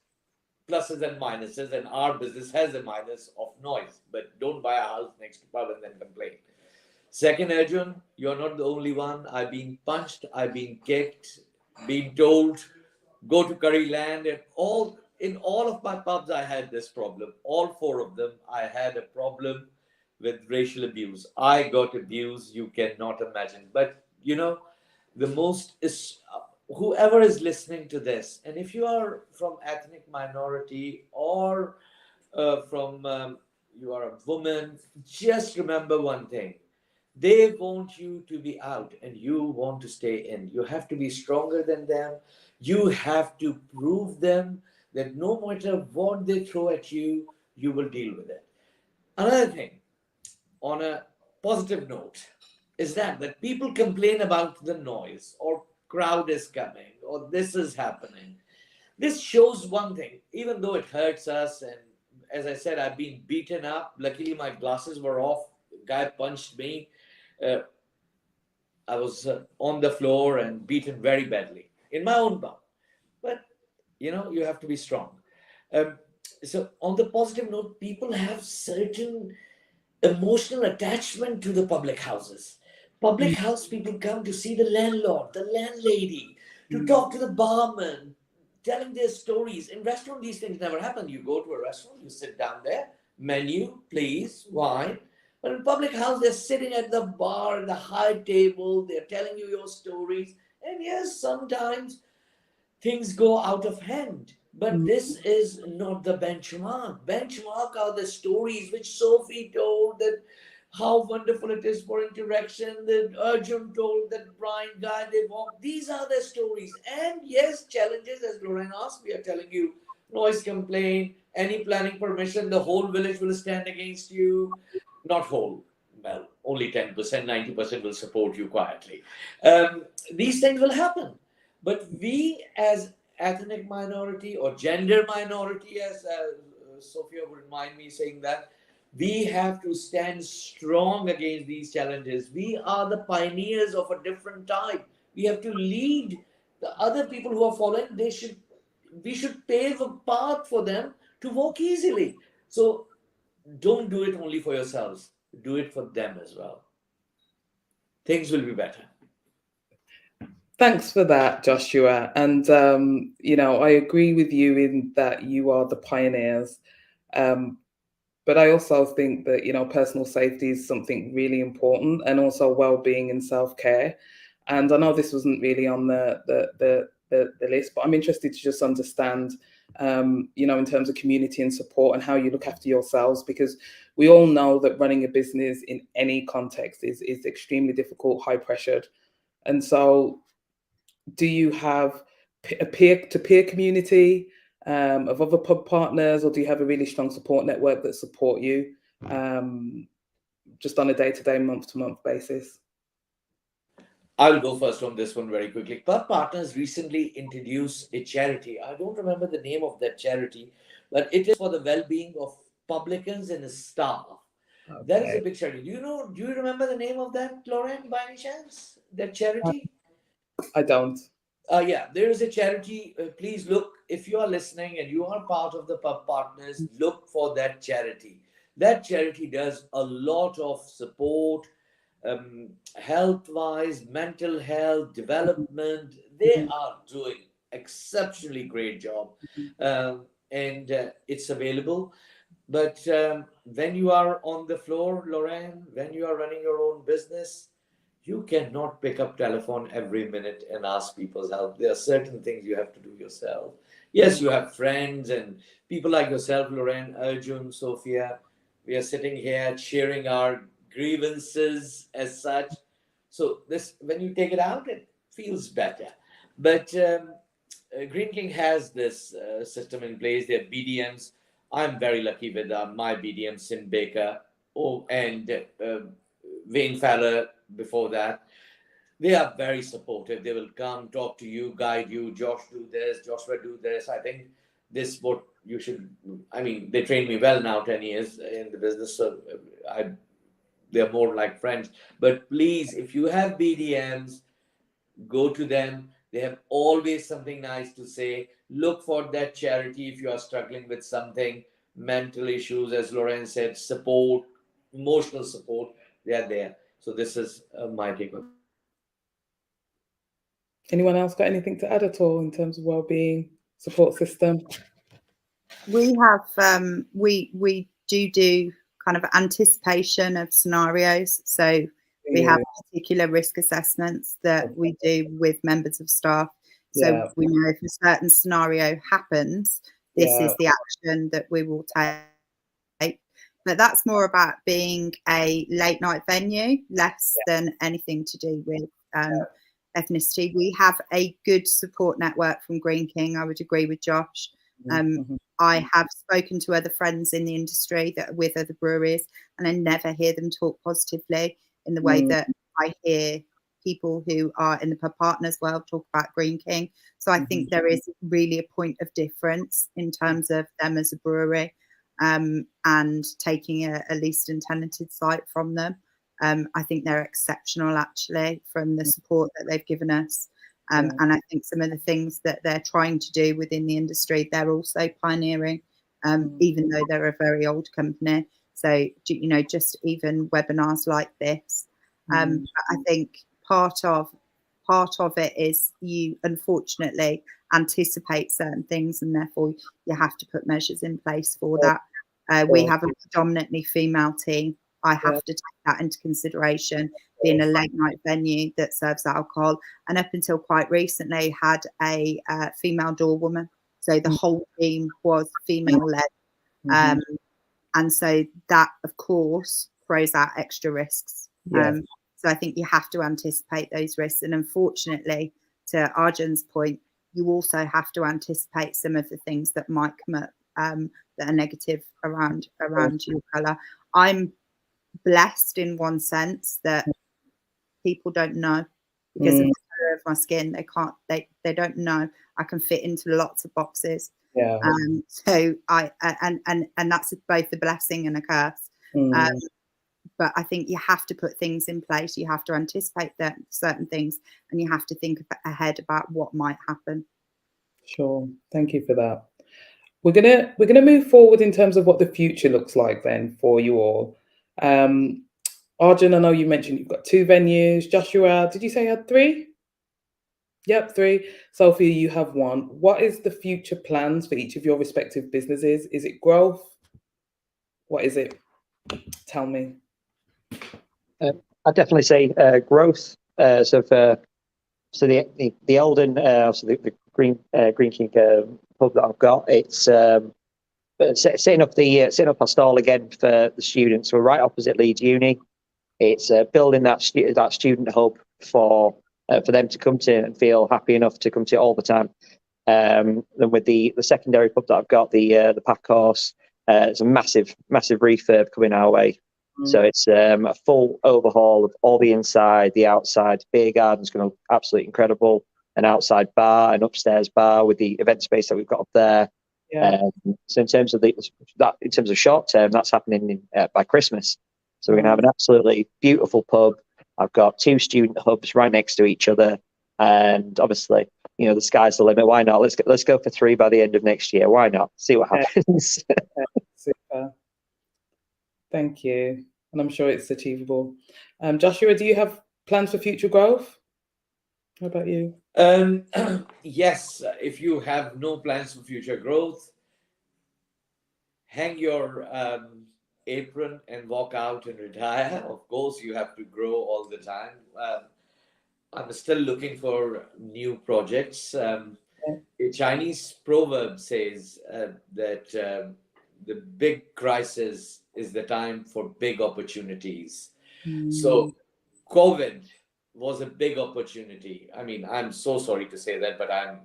[SPEAKER 3] pluses and minuses, and our business has a minus of noise. But don't buy a house next to pub and then complain. Second, Arjun, you're not the only one. I've been punched, I've been kicked, been told, go to Curryland, and in all of my pubs, I had this problem. All 4 of them, I had a problem with racial abuse. I got abused, you cannot imagine. But, you know, the most is whoever is listening to this, and if you are from ethnic minority or you are a woman, just remember one thing. They want you to be out and you want to stay in. You have to be stronger than them. You have to prove them that no matter what they throw at you, you will deal with it. Another thing, on a positive note, is that people complain about the noise or crowd is coming or this is happening. This shows one thing, even though it hurts us, and as I said, I've been beaten up. Luckily, my glasses were off. The guy punched me. I was on the floor and beaten very badly in my own pub. But you have to be strong. Um, so on the positive note, people have certain emotional attachment to the public houses. Public house people come to see the landlord, the landlady, to talk to the barman, telling their stories. In restaurant, these things never happen. You go to a restaurant, you sit down there, menu, please, wine. But in public house, they're sitting at the bar, the high table, they're telling you your stories. And yes, sometimes things go out of hand. But this is not the benchmark. Benchmark are the stories which Sophie told, that how wonderful it is for interaction, that Arjun told, that Brian guy they walk. These are the stories. And yes, challenges, as Lauren asked, we are telling you, noise complaint, any planning permission, the whole village will stand against you. Not whole. Well, only 10%, 90% will support you quietly. These things will happen. But we, as ethnic minority or gender minority, as Sophia would remind me saying that, we have to stand strong against these challenges. We are the pioneers of a different type. We have to lead the other people who are following. We should pave a path for them to walk easily. So don't do it only for yourselves. Do it for them as well. Things will be better.
[SPEAKER 1] Thanks for that, Joshua. And, I agree with you in that you are the pioneers. But I also think that, personal safety is something really important, and also well-being and self-care. And I know this wasn't really on the list, but I'm interested to just understand, in terms of community and support and how you look after yourselves, because we all know that running a business in any context is extremely difficult, high pressured. And so do you have a peer-to-peer community of other pub partners, or do you have a really strong support network that support you just on a day-to-day, month-to-month basis?
[SPEAKER 3] I'll go first on this one very quickly. Pub Partners recently introduced a charity. I don't remember the name of that charity, but it is for the well-being of publicans and staff. Okay. That is a big charity. Do you remember the name of that, Lauren, by any chance? That charity?
[SPEAKER 1] I don't.
[SPEAKER 3] Yeah, there is a charity. Please look, if you are listening and you are part of the Pub Partners, look for that charity. That charity does a lot of support, health-wise, mental health, development. They are doing exceptionally great job, and it's available. But when you are on the floor, Lorraine, when you are running your own business, you cannot pick up telephone every minute and ask people's help. There are certain things you have to do yourself. Yes, you have friends and people like yourself, Lorraine, Arjun, Sophia. We are sitting here sharing our grievances as such. So this, when you take it out, it feels better. But Greene King has this system in place. They have BDMs. I'm very lucky with my BDM, Sim Baker, and Wayne Fowler before that. They are very supportive. They will come, talk to you, guide you. Josh, do this. Joshua, do this. I think this what you should. I mean, they trained me well now, 10 years in the business, so they're more like friends. But please, if you have BDMs, go to them. They have always something nice to say. Look for that charity if you are struggling with something, mental issues, as Lauren said, support, emotional support. They are there. So this is my take on.
[SPEAKER 1] Anyone else got anything to add at all in terms of well-being support system?
[SPEAKER 2] We have we do kind of anticipation of scenarios. So we have particular risk assessments that we do with members of staff. So we know if a certain scenario happens, this is the action that we will take. But that's more about being a late night venue, less than anything to do with ethnicity. We have a good support network from Greene King. I would agree with Josh. I have spoken to other friends in the industry that are with other breweries, and I never hear them talk positively in the way that I hear people who are in the Pub Partners world talk about Greene King. So I think there is really a point of difference in terms of them as a brewery, and taking a leased and tenanted site from them. I think they're exceptional, actually, from the support that they've given us. And I think some of the things that they're trying to do within the industry, they're also pioneering, even though they're a very old company. So, you know, just even webinars like this. I think part of it is you unfortunately anticipate certain things, and therefore you have to put measures in place for that. We have a predominantly female team. I have to take that into consideration, being a late night venue that serves alcohol, and up until quite recently had a female doorwoman. So the whole team was female led. And so that, of course, throws out extra risks. So I think you have to anticipate those risks. And unfortunately, to Arjun's point, you also have to anticipate some of the things that might come up that are negative around your colour. I'm blessed in one sense that people don't know because of the colour of my skin. They don't know. I can fit into lots of boxes. So and that's both a blessing and a curse. But I think you have to put things in place. You have to anticipate that certain things, and you have to think ahead about what might happen.
[SPEAKER 1] Sure. Thank you for that. We're gonna move forward in terms of what the future looks like then for you all. Arjun, I know you mentioned you've got 2 venues. Joshua, did you say you had 3? Yep, 3. Sophia, you have 1. What is the future plans for each of your respective businesses? Is it growth? What is it? Tell me.
[SPEAKER 4] I'd definitely say growth. So the Eldon, so the Greene King pub that I've got, it's setting up our stall again for the students. We're right opposite Leeds Uni. It's building that student hub for them to come to and feel happy enough to come to all the time. Then with the secondary pub that I've got, the Pack Horse, it's a massive refurb coming our way. So it's a full overhaul of all the inside, the outside. Beer garden's going to be absolutely incredible. An outside bar, an upstairs bar with the event space that we've got up there. So in terms of short term, that's happening by Christmas. So we're going to have an absolutely beautiful pub. I've got 2 student hubs right next to each other, and obviously, you know, the sky's the limit. Why not? Let's go for 3 by the end of next year. Why not? See what happens.
[SPEAKER 1] Super. Thank you. And I'm sure it's achievable. Joshua, do you have plans for future growth? How about you?
[SPEAKER 3] Yes, if you have no plans for future growth, hang your apron and walk out and retire. Of course, you have to grow all the time. I'm still looking for new projects. A Chinese proverb says that the big crisis is the time for big opportunities. So COVID was a big opportunity. I mean, I'm so sorry to say that, but I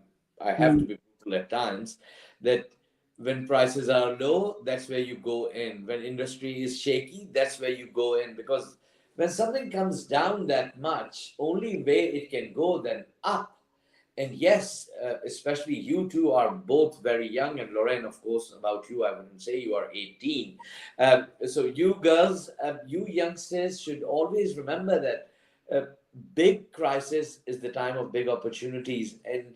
[SPEAKER 3] have to be brutal at times, that when prices are low, that's where you go in. When industry is shaky, that's where you go in. Because when something comes down that much, only way it can go then up. And yes, especially you two are both very young, and Lorraine, of course, about you, I wouldn't say you are 18. So you girls, you youngsters should always remember that big crisis is the time of big opportunities, and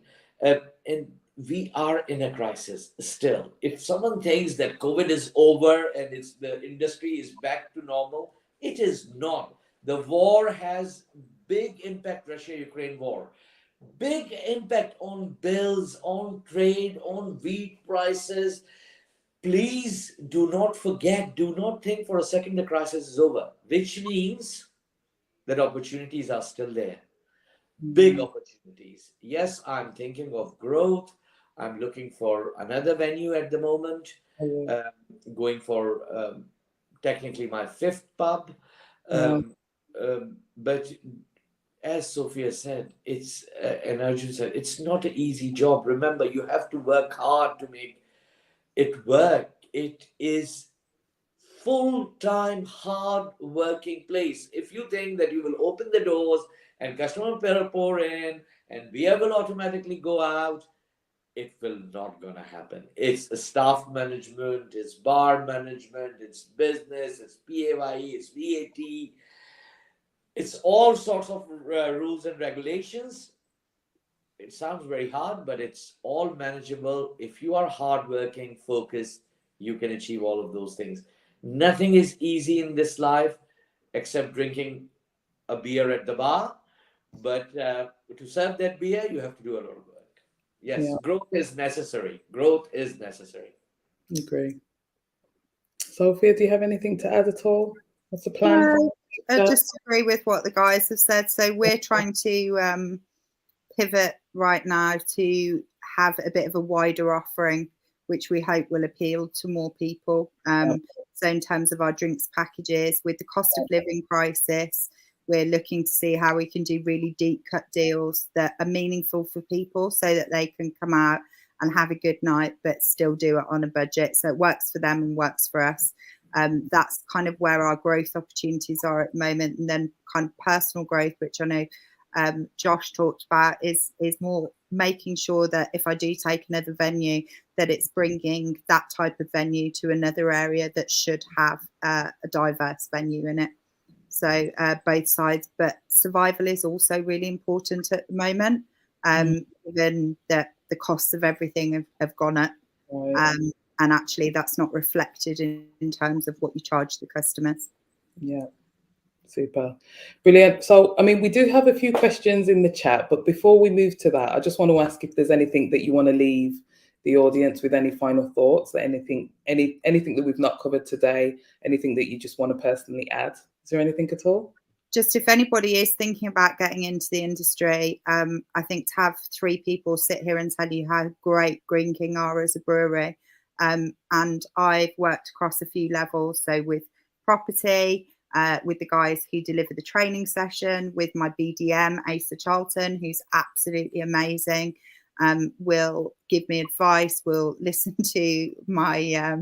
[SPEAKER 3] we are in a crisis still. If someone thinks that COVID is over and the industry is back to normal, it is not. The war has big impact. Russia-Ukraine war, big impact on bills, on trade, on wheat prices. Please do not forget, do not think for a second the crisis is over, which means that opportunities are still there. Big opportunities. Yes, I'm thinking of growth. I'm looking for another venue at the moment, going for technically my 5th pub. But as Sophia said, and Arjun said, it's not an easy job. Remember, you have to work hard to make it work. It is full-time, hard-working place. If you think that you will open the doors and customer will pour in and beer will automatically go out, it will not gonna happen. It's staff management, it's bar management, it's business, it's PAYE, it's VAT. It's all sorts of rules and regulations. It sounds very hard, but it's all manageable. If you are hardworking, focused, you can achieve all of those things. Nothing is easy in this life except drinking a beer at the bar. But to serve that beer, you have to do a lot of work. Yes,
[SPEAKER 1] Yeah,
[SPEAKER 3] growth is necessary. Growth is necessary.
[SPEAKER 1] agree. Sophia, do you have anything to add at all? What's the plan?
[SPEAKER 2] No, I just agree with what the guys have said. So we're trying to pivot right now to have a bit of a wider offering, which we hope will appeal to more people. So in terms of our drinks packages, with the cost of living crisis, we're looking to see how we can do really deep cut deals that are meaningful for people so that they can come out and have a good night, but still do it on a budget. So it works for them and works for us. That's kind of where our growth opportunities are at the moment. And then kind of personal growth, which I know Josh talked about, is more making sure that if I do take another venue, that it's bringing that type of venue to another area that should have a diverse venue in it. So both sides, but survival is also really important at the moment, given that the costs of everything have gone up.
[SPEAKER 1] Right.
[SPEAKER 2] And actually that's not reflected in terms of what you charge the customers.
[SPEAKER 1] Yeah. Super. Brilliant. So, I mean, we do have a few questions in the chat, but before we move to that, I just want to ask if there's anything that you want to leave the audience with, any final thoughts, anything that we've not covered today, anything that you just want to personally add. Is there anything at all?
[SPEAKER 2] Just if anybody is thinking about getting into the industry, I think to have three people sit here and tell you how great Greene King are as a brewery. And I've worked across a few levels. So with property, with the guys who deliver the training session, with my BDM, Asa Charlton, who's absolutely amazing, will give me advice, will listen to my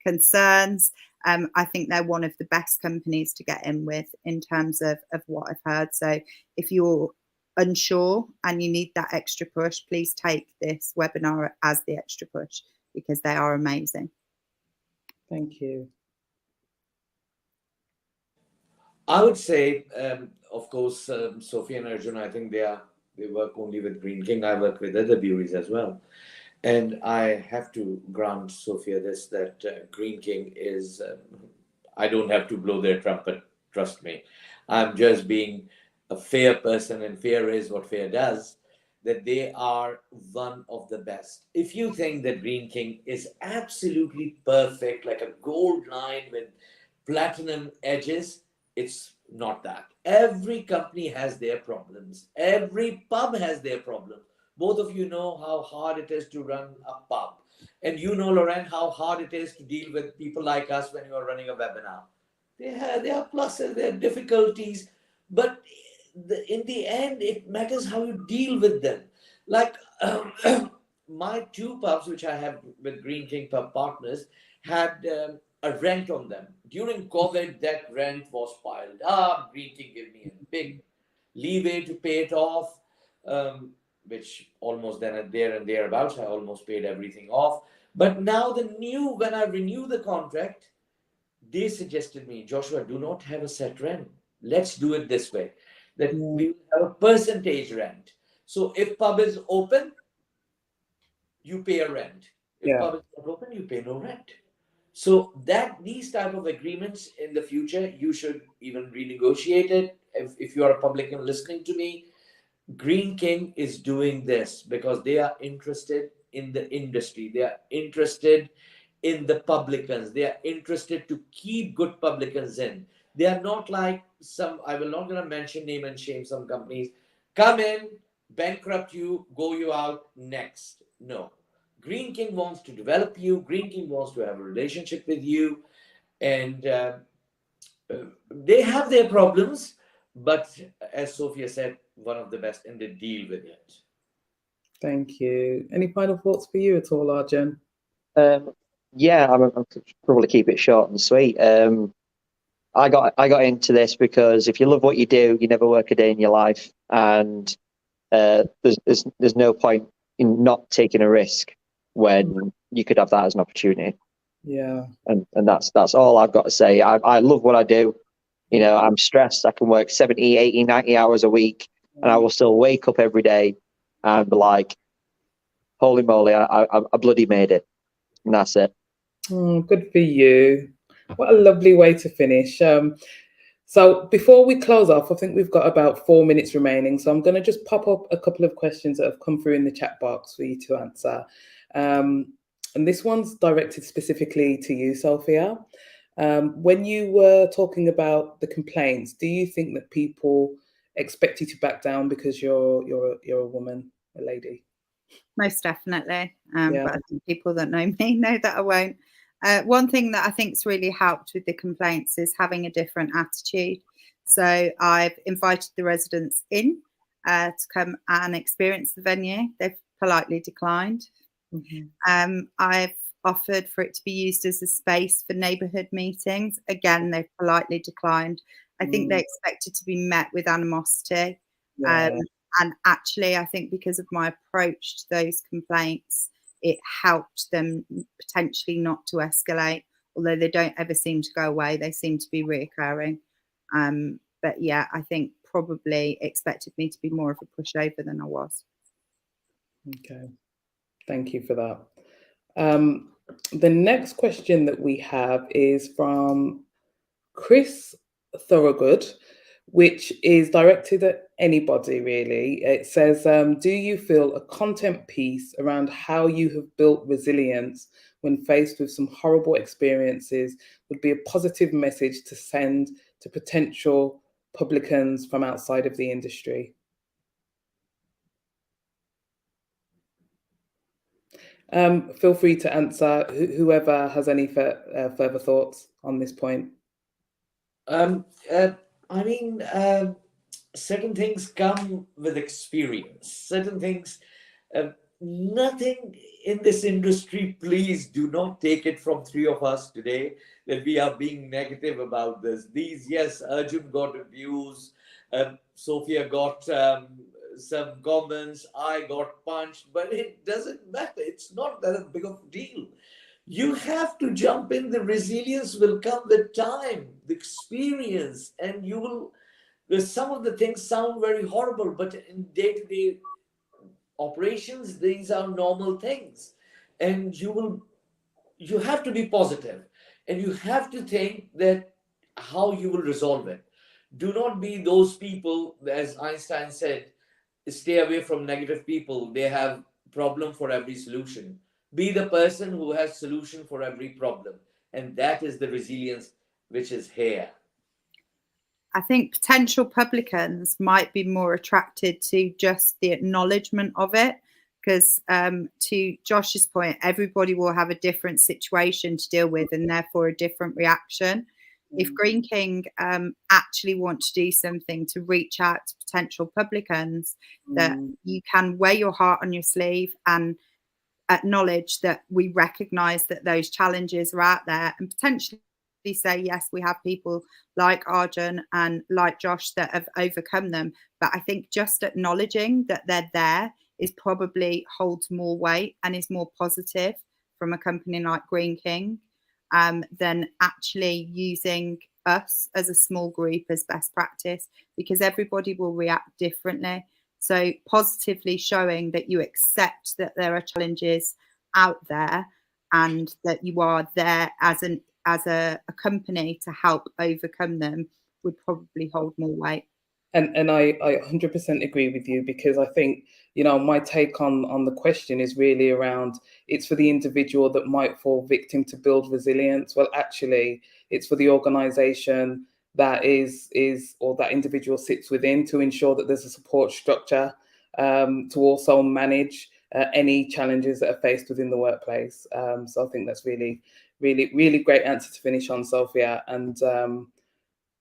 [SPEAKER 2] concerns. I think they're one of the best companies to get in with in terms of what I've heard. So if you're unsure and you need that extra push, please take this webinar as the extra push, because they are amazing.
[SPEAKER 1] Thank you.
[SPEAKER 3] I would say, of course, Sophie and Arjun, I think they work only with Greene King. I work with other breweries as well. And I have to grant Sophia this, that Greene King is, I don't have to blow their trumpet, trust me. I'm just being a fair person, and fair is what fair does, that they are one of the best. If you think that Greene King is absolutely perfect, like a gold line with platinum edges, it's not that. Every company has their problems. Every pub has their problems. Both of you know how hard it is to run a pub. And you know, Lauren, how hard it is to deal with people like us when you are running a webinar. There are pluses, there are difficulties, but in the end, it matters how you deal with them. Like my two pubs, which I have with Greene King Pub Partners, had a rent on them. During COVID, that rent was piled up. Greene King gave me a big leeway to pay it off, which almost then there and thereabouts, I almost paid everything off. But now when I renew the contract, they suggested me, Joshua, do not have a set rent. Let's do it this way, that we will have a percentage rent. So if pub is open, you pay a rent. If pub is not open, you pay no rent. So that these type of agreements in the future, you should even renegotiate it. If you are a publican listening to me, Greene King is doing this because they are interested in the industry. They are interested in the publicans. They are interested to keep good publicans in. They are not like some, I will not gonna mention name and shame, some companies come in, bankrupt you, go you out next. No. Greene King wants to develop you. Greene King wants to have a relationship with you. And they have their problems, but as Sophia said, one of the best, and they deal with it.
[SPEAKER 1] Thank you. Any final thoughts for you at all, Arjun?
[SPEAKER 4] Yeah, I'll probably keep it short and sweet. I got into this because if you love what you do, you never work a day in your life, and there's no point in not taking a risk when you could have that as an opportunity.
[SPEAKER 1] Yeah.
[SPEAKER 4] And that's all I've got to say. I love what I do. You know, I'm stressed. I can work 70, 80, 90 hours a week, and I will still wake up every day and be like, holy moly, I bloody made it. And that's it.
[SPEAKER 1] Oh, good for you. What a lovely way to finish. So before we close off, I think we've got about 4 minutes remaining. So I'm going to just pop up a couple of questions that have come through in the chat box for you to answer. And this one's directed specifically to you, Sophia. When you were talking about the complaints, do you think that people expect you to back down because you're a woman, a lady?
[SPEAKER 2] Most definitely.
[SPEAKER 1] Yeah.
[SPEAKER 2] But I think people that know me know that I won't. One thing that I think's really helped with the complaints is having a different attitude. So I've invited the residents in to come and experience the venue. They've politely declined. I've offered for it to be used as a space for neighbourhood meetings. Again, they've politely declined. I think they expected to be met with animosity.
[SPEAKER 1] Yeah.
[SPEAKER 2] And actually, I think because of my approach to those complaints, it helped them potentially not to escalate, although they don't ever seem to go away. They seem to be reoccurring. But yeah, I think probably expected me to be more of a pushover than I was.
[SPEAKER 1] Okay. Thank you for that. The next question that we have is from Chris Thorogood, which is directed at anybody really. It says, do you feel a content piece around how you have built resilience when faced with some horrible experiences would be a positive message to send to potential publicans from outside of the industry? Feel free to answer, whoever has any further thoughts on this point.
[SPEAKER 3] I mean, certain things come with experience. Certain things, nothing in this industry, please do not take it from three of us today that we are being negative about this. Yes, Arjun got abused, Sophia got some comments, I got punched, but it doesn't matter. It's not that big of a deal. You have to jump in. The resilience will come with time, the experience, and you will. Some of the things sound very horrible, but in day-to-day operations, these are normal things, and you have to be positive, and you have to think that how you will resolve it. Do not be those people, as Einstein said, stay away from negative people. They have problem for every solution. Be the person who has solution for every problem, and that is the resilience which is here.
[SPEAKER 2] I think potential publicans might be more attracted to just the acknowledgement of it, because to Josh's point, everybody will have a different situation to deal with and therefore a different reaction. If Greene King actually want to do something to reach out to potential publicans, that you can wear your heart on your sleeve and acknowledge that we recognise that those challenges are out there, and potentially say, yes, we have people like Arjun and like Josh that have overcome them. But I think just acknowledging that they're there is probably holds more weight and is more positive from a company like Greene King than actually using us as a small group as best practice, because everybody will react differently. So positively showing that you accept that there are challenges out there and that you are there as a company to help overcome them would probably hold more weight.
[SPEAKER 1] And I 100% agree with you, because I think, my take on the question is really around, it's for the individual that might fall victim to build resilience. Well, actually, it's for the organization that is or that individual sits within to ensure that there's a support structure to also manage any challenges that are faced within the workplace. So I think that's really, really, really great answer to finish on, Sophia. And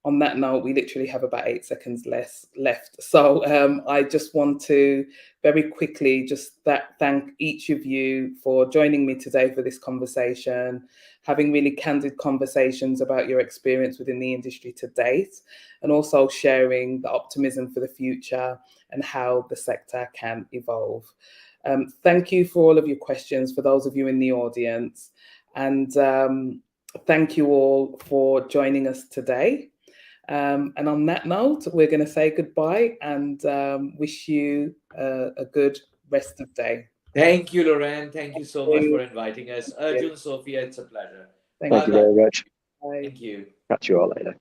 [SPEAKER 1] on that note, we literally have about 8 seconds left. So I just want to very quickly just thank each of you for joining me today for this conversation, having really candid conversations about your experience within the industry to date, and also sharing the optimism for the future and how the sector can evolve. Thank you for all of your questions, for those of you in the audience. And thank you all for joining us today. And on that note, we're going to say goodbye and wish you a good rest of day.
[SPEAKER 3] Thank you, Lorraine. Thank you so much for inviting us. Arjun, Sophia, it's a pleasure.
[SPEAKER 4] Thank you very much.
[SPEAKER 1] Bye.
[SPEAKER 3] Thank you.
[SPEAKER 4] Catch you all later.